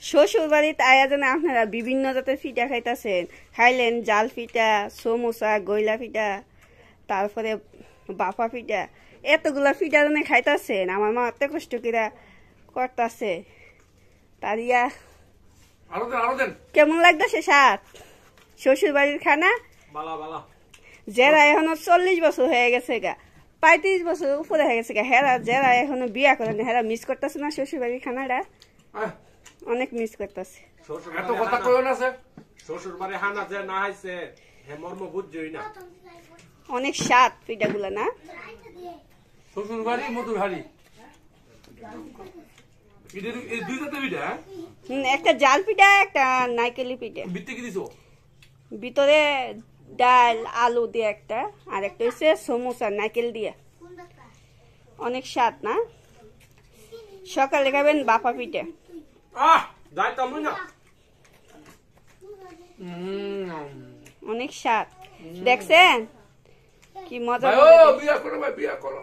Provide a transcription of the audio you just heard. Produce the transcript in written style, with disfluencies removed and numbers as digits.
শ্বশুর বাড়িতে আয়া যেন আপনারা বিভিন্ন জাতের পিঠা খাইতেছেন, খাইলেন জাল পিঠা, সমোসা, গইলা পিঠা, তারপরে বাফা পিঠা, এতগুলা পিঠা যেন খাইতেছেন। আমার মা এত কষ্ট করে করতেছে, তারিয়া কেমন লাগতেছে স্বাদ শ্বশুর বাড়ির খানা? যারা এখনো 40 বছর হয়ে গেছে গা, 35 বছর উপরে হয়ে গেছে গা, হেরা যারা এখনো বিয়া করেন হেরা মিস করতেছে না শ্বশুর বাড়ির খানাটা? অনেক মিস করতেছে। এত কথা কইও না স্যার, শ্বশুর বাড়ি খানা যে না হইছে হে মর্ম বুঝছই না। অনেক স্বাদ পিঠাগুলা না? শ্বশুর বাড়ি মধুর হাড়ি এই দুই জাতের পিঠা। একটা জাল পিঠা, একটা নাইকেলি পিঠা। ভিতরে কি দিছো? ভিতরে ডাল আলু দিয়ে একটা, আর একটা হচ্ছে সমোসা নাইকেল দিয়ে। অনেক স্বাদ না? সকালে খাবেন বাফা পিঠা। অনেক স্বাদ, দেখছেন কি মজা। বিয়া করো ভাই, বিয়া করো।